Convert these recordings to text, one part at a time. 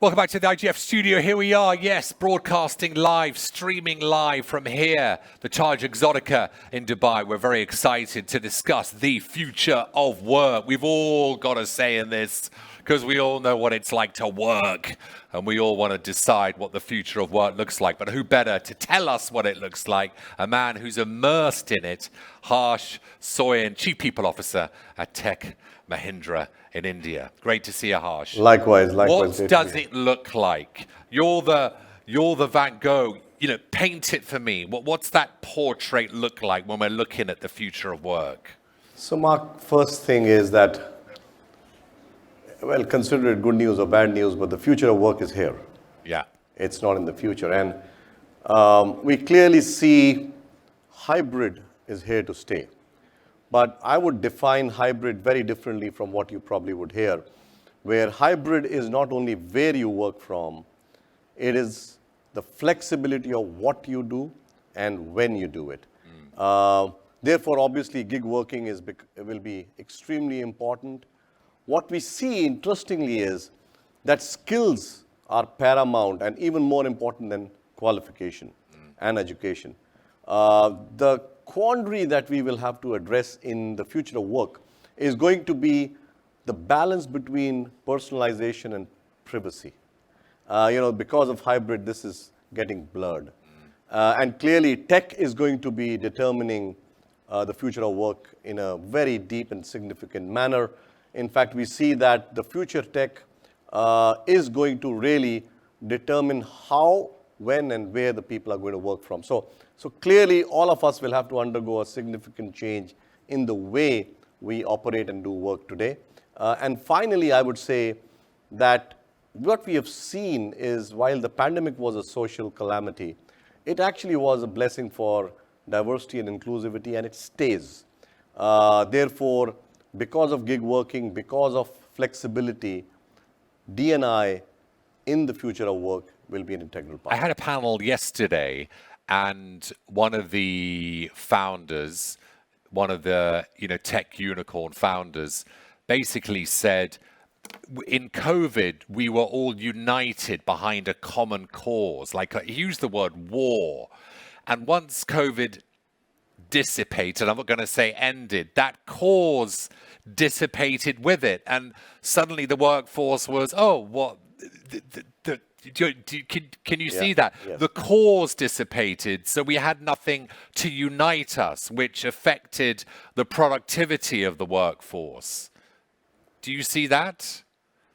Welcome back to the IGF studio. Here we are, yes, broadcasting live, streaming live from here, the Taj Exotica in Dubai. We're very excited to discuss the future of work. We've all got a say in this because we all know what it's like to work and we all want to decide what the future of work looks like. But who better to tell us what it looks like? A man who's immersed in it, Soin, Chief People Officer at Tech Mahindra in India. Great to see you, Harsh. Likewise. What does it look like? You're the Van Gogh. Paint it for me. What's that portrait look like when we're looking at the future of work? So, Mark, first thing is that, well, consider it good news or bad news, but the future of work is here. Yeah. It's not in the future. And we clearly see hybrid is here to stay. But I would define hybrid very differently from what you probably would hear, where hybrid is not only where you work from, it is the flexibility of what you do and when you do it. Therefore, obviously, gig working will be extremely important. What we see, interestingly, is that skills are paramount and even more important than qualification and education. The quandary that we will have to address in the future of work is going to be the balance between personalization and privacy. Because of hybrid, this is getting blurred. And clearly, tech is going to be determining the future of work in a very deep and significant manner. In fact, we see that the future tech is going to really determine how, when, and where the people are going to work from. So clearly, all of us will have to undergo a significant change in the way we operate and do work today. And finally, I would say that what we have seen is while the pandemic was a social calamity, it actually was a blessing for diversity and inclusivity, and it stays. Therefore, because of gig working, because of flexibility, D&I in the future of work will be an integral part. I had a panel yesterday, and one of the founders, one of the tech unicorn founders, basically said, in COVID, we were all united behind a common cause. He used the word war. And once COVID dissipated, I'm not going to say ended, that cause dissipated with it. And suddenly the workforce was, can you see that? Yes. The cause dissipated, so we had nothing to unite us, which affected the productivity of the workforce. Do you see that?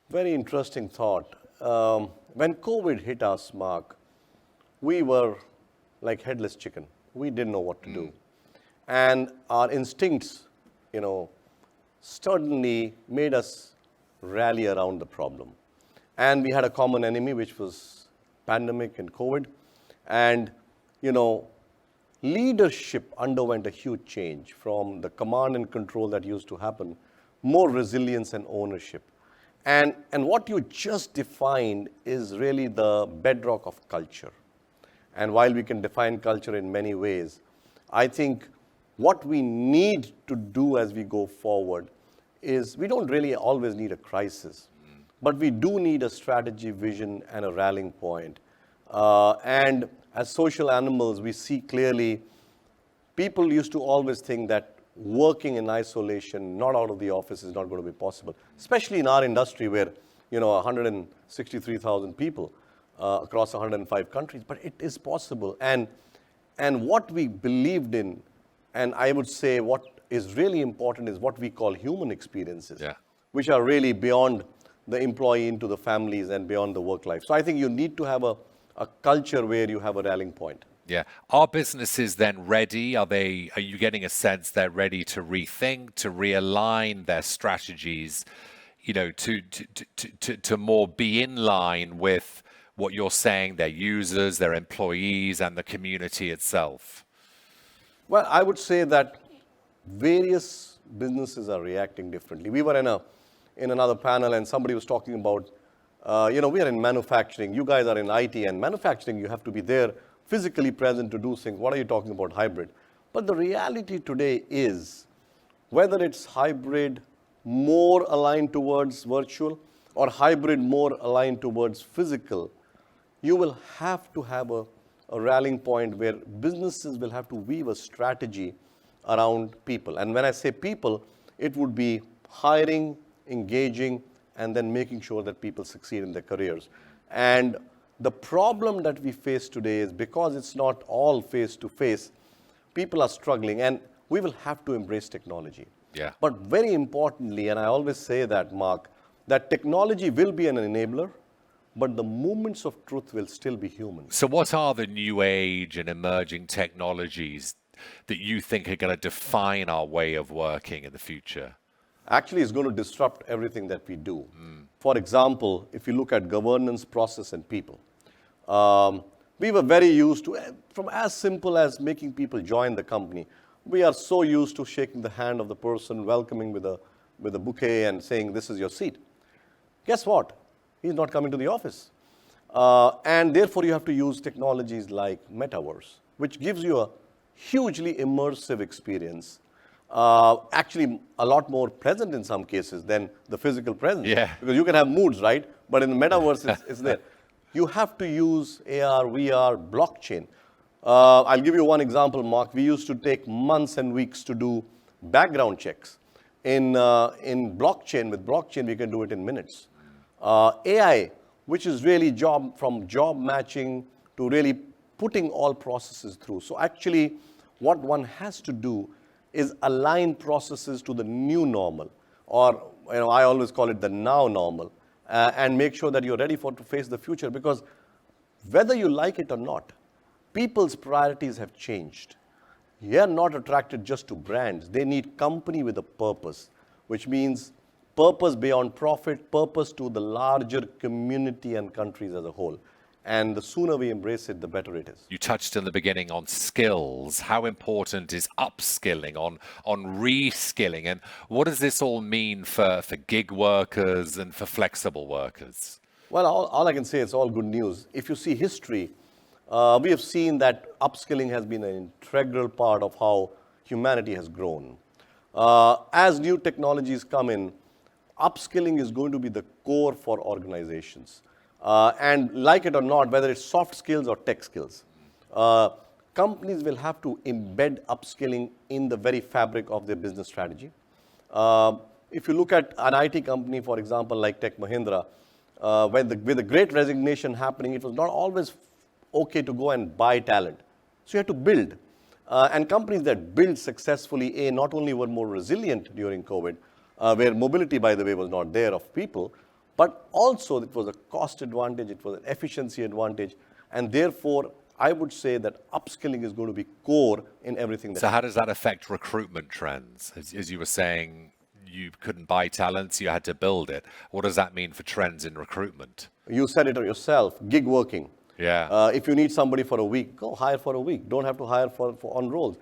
Very interesting thought. When COVID hit us, Mark, we were like headless chicken. We didn't know what to do. And our instincts, certainly made us rally around the problem. And we had a common enemy, which was pandemic and COVID. And, leadership underwent a huge change from the command and control that used to happen, more resilience and ownership. And what you just defined is really the bedrock of culture. And while we can define culture in many ways, I think what we need to do as we go forward is we don't really always need a crisis. But we do need a strategy, vision, and a rallying point. And as social animals, we see clearly people used to always think that working in isolation, not out of the office, is not going to be possible, especially in our industry where, 163,000 people across 105 countries. But it is possible. And what we believed in, and I would say what is really important is what we call human experiences, which are really beyond the employee into the families and beyond the work life. So I think you need to have a culture where you have a rallying point. Yeah. Are businesses then ready? Are you getting a sense they're ready to rethink, to realign their strategies, to more be in line with what you're saying, their users, their employees, and the community itself? Well, I would say that various businesses are reacting differently. We were in another panel, and somebody was talking about, we are in manufacturing, you guys are in IT, and manufacturing, you have to be there physically present to do things. What are you talking about hybrid? But the reality today is, whether it's hybrid, more aligned towards virtual, or hybrid more aligned towards physical, you will have to have a rallying point where businesses will have to weave a strategy around people. And when I say people, it would be hiring, engaging, and then making sure that people succeed in their careers. And the problem that we face today is because it's not all face-to-face, people are struggling, and we will have to embrace technology. Yeah. But very importantly, and I always say that, Mark, that technology will be an enabler, but the moments of truth will still be human. So what are the new age and emerging technologies that you think are going to define our way of working in the future? Actually, it's going to disrupt everything that we do. For example, if you look at governance, process, and people, we were very used to, from as simple as making people join the company, we are so used to shaking the hand of the person, welcoming with a bouquet and saying, this is your seat. Guess what? He's not coming to the office. And therefore, you have to use technologies like metaverse, which gives you a hugely immersive experience. Actually, a lot more present in some cases than the physical presence. Yeah. Because you can have moods, right? But in the metaverse, it's there. You have to use AR, VR, blockchain. I'll give you one example, Mark. We used to take months and weeks to do background checks. In blockchain, with blockchain, we can do it in minutes. AI, which is really from job matching to really putting all processes through. So actually, what one has to do is align processes to the new normal, or I always call it the now normal, and make sure that you're ready to face the future. Because whether you like it or not, people's priorities have changed. They are not attracted just to brands. They need company with a purpose, which means purpose beyond profit, purpose to the larger community and countries as a whole. And the sooner we embrace it, the better it is. You touched in the beginning on skills. How important is upskilling, on reskilling? And what does this all mean for gig workers and for flexible workers? Well, all I can say is all good news. If you see history, we have seen that upskilling has been an integral part of how humanity has grown. As new technologies come in, upskilling is going to be the core for organizations. And like it or not, whether it's soft skills or tech skills, companies will have to embed upskilling in the very fabric of their business strategy. If you look at an IT company, for example, like Tech Mahindra, with the great resignation happening, it was not always okay to go and buy talent. So you had to build. And companies that build successfully, not only were more resilient during COVID, where mobility, by the way, was not there of people, but also it was a cost advantage, it was an efficiency advantage, and therefore I would say that upskilling is going to be core in everything. So how does that affect recruitment trends? As you were saying, you couldn't buy talent, so you had to build it. What does that mean for trends in recruitment? You said it yourself, gig working. Yeah. If you need somebody for a week, go hire for a week. Don't have to hire for on roles.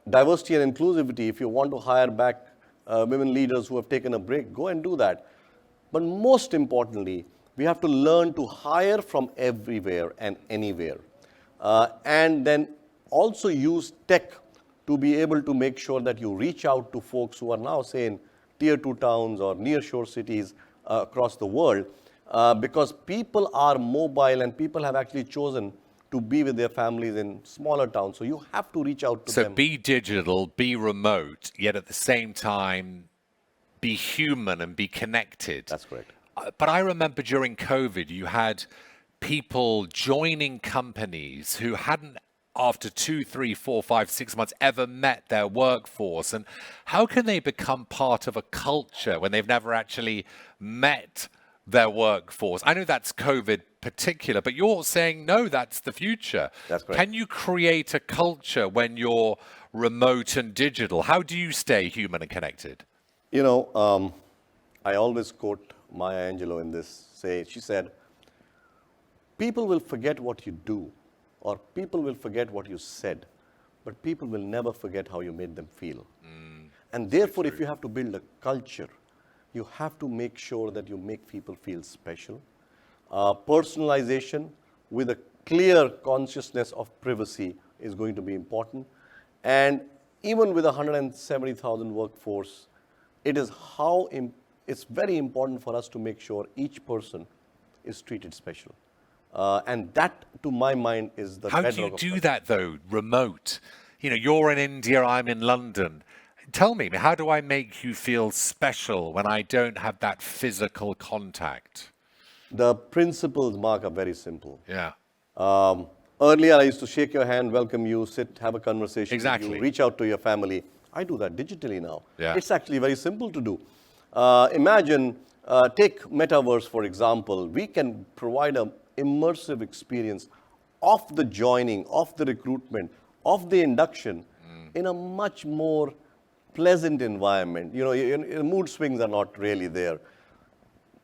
Diversity and inclusivity, if you want to hire back women leaders who have taken a break, go and do that. But most importantly, we have to learn to hire from everywhere and anywhere. And then also use tech to be able to make sure that you reach out to folks who are now, say, in tier 2 towns or nearshore cities across the world, because people are mobile and people have actually chosen to be with their families in smaller towns. So you have to reach out to them. So be digital, be remote, yet at the same time, be human and be connected. That's correct. But I remember during COVID, you had people joining companies who hadn't, after 2, 3, 4, 5, 6 months, ever met their workforce. And how can they become part of a culture when they've never actually met their workforce? I know that's COVID particular, but you're saying, no, that's the future. That's correct. Can you create a culture when you're remote and digital? How do you stay human and connected? You know, I always quote Maya Angelou in this. She said, people will forget what you do, or people will forget what you said, but people will never forget how you made them feel. And therefore, if you have to build a culture, you have to make sure that you make people feel special. Personalization with a clear consciousness of privacy is going to be important. And even with a 170,000 workforce, it is how it's very important for us to make sure each person is treated special. And that, to my mind, is the How bedrock do you of do that, though, remote? You know, you're in India, I'm in London. Tell me, how do I make you feel special when I don't have that physical contact? The principles, Mark, are very simple. Yeah, Earlier, I used to shake your hand, welcome you, sit, have a conversation with exactly. you, reach out to your family. I do that digitally now. Yeah. It's actually very simple to do. Imagine, take Metaverse, for example. We can provide an immersive experience of the joining, of the recruitment, of the induction in a much more pleasant environment. You know, your mood swings are not really there.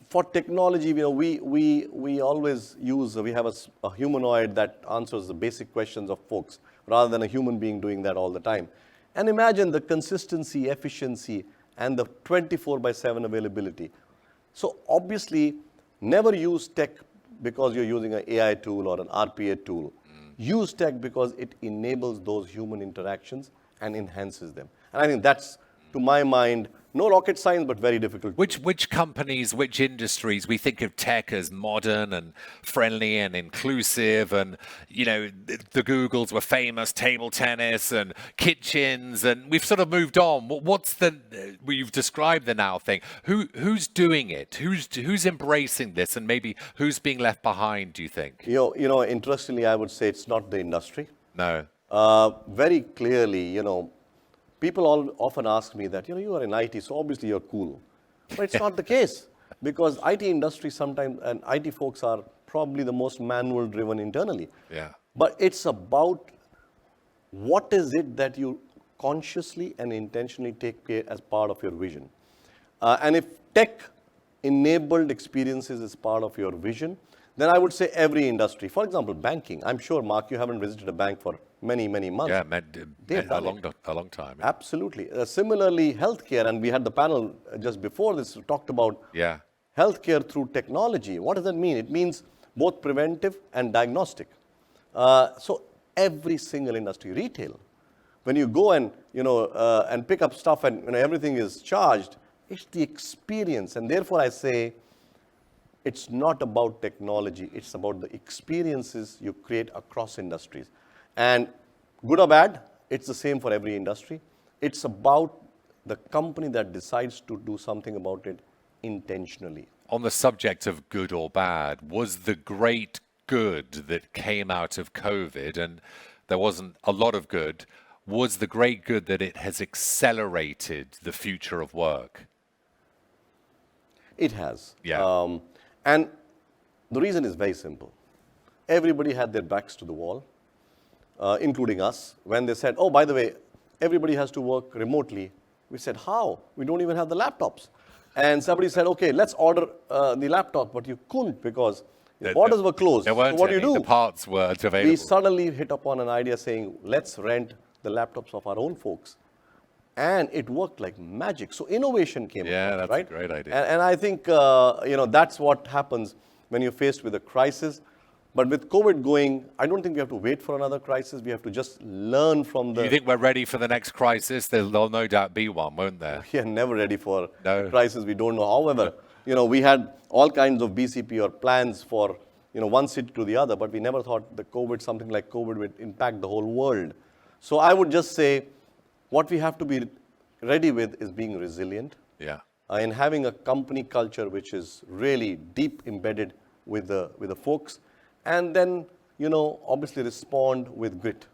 For technology, you know, we always use, we have a humanoid that answers the basic questions of folks rather than a human being doing that all the time. And imagine the consistency, efficiency, and the 24/7 availability. So obviously, never use tech because you're using an AI tool or an RPA tool. Use tech because it enables those human interactions and enhances them. And I think that's, to my mind, no rocket science, but very difficult. Which companies, which industries, we think of tech as modern and friendly and inclusive, and you know the Googles were famous, table tennis and kitchens, and we've sort of moved on. What's the? You've described the now thing. Who's doing it? Who's embracing this, and maybe who's being left behind? Do you think? You know, interestingly, I would say it's not the industry. No. Very clearly, you know, people often ask me that, you know, you are in IT, so obviously you're cool. But it's not the case, because IT industry sometimes, and IT folks are probably the most manual driven internally. Yeah. But it's about what is it that you consciously and intentionally take care as part of your vision. And if tech enabled experiences is part of your vision, then I would say every industry. For example, banking. I'm sure, Mark, you haven't visited a bank for many, many months. Yeah, a long time. Absolutely. Similarly, healthcare, and we had the panel just before this talked about Yeah. healthcare through technology. What does that mean? It means both preventive and diagnostic. So every single industry, retail, when you go and and pick up stuff and everything is charged, it's the experience, and therefore I say it's not about technology, it's about the experiences you create across industries. And good or bad, it's the same for every industry. It's about the company that decides to do something about it intentionally. On the subject of good or bad, was the great good that came out of COVID, and there wasn't a lot of good, was the great good that it has accelerated the future of work? It has. Yeah. And the reason is very simple. Everybody had their backs to the wall, including us. When they said, oh, by the way, everybody has to work remotely, we said, how? We don't even have the laptops. And somebody said, okay, let's order the laptop, but you couldn't because the borders were closed. There weren't so what any. do you do? The parts weren't available. We suddenly hit upon an idea saying, let's rent the laptops of our own folks. And it worked like magic. So innovation came Yeah, about, that's right? a great idea. And I think that's what happens when you're faced with a crisis. But with COVID going, I don't think we have to wait for another crisis. We have to just learn from the... Do you think we're ready for the next crisis? There'll no doubt be one, won't there? We are never ready for No. a crisis we don't know. However, we had all kinds of BCP or plans for one city to the other, but we never thought something like COVID would impact the whole world. So I would just say what we have to be ready with is being resilient. Yeah. And having a company culture which is really deep embedded with the folks, and then obviously respond with grit.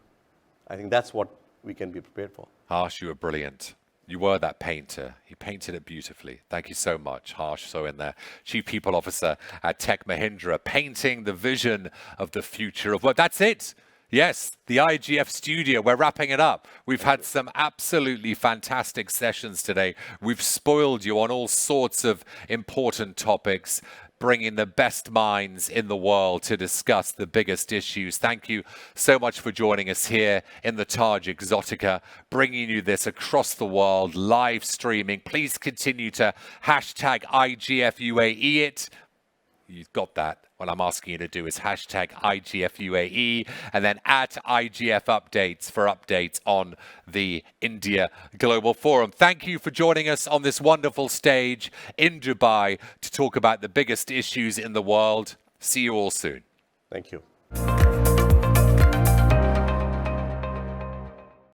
I think that's what we can be prepared for. Harsh, you were brilliant. You were that painter. You painted it beautifully. Thank you so much, Harsh Soin there, Chief People Officer at Tech Mahindra, painting the vision of the future of work. That's it. Yes, the IGF studio, we're wrapping it up. We've had some absolutely fantastic sessions today. We've spoiled you on all sorts of important topics, bringing the best minds in the world to discuss the biggest issues. Thank you so much for joining us here in the Taj Exotica, bringing you this across the world, live streaming. Please continue to hashtag IGFUAE it. you've got that. What I'm asking you to do is hashtag IGFUAE and then at IGF Updates for updates on the India Global Forum. Thank you for joining us on this wonderful stage in Dubai to talk about the biggest issues in the world. See you all soon. Thank you.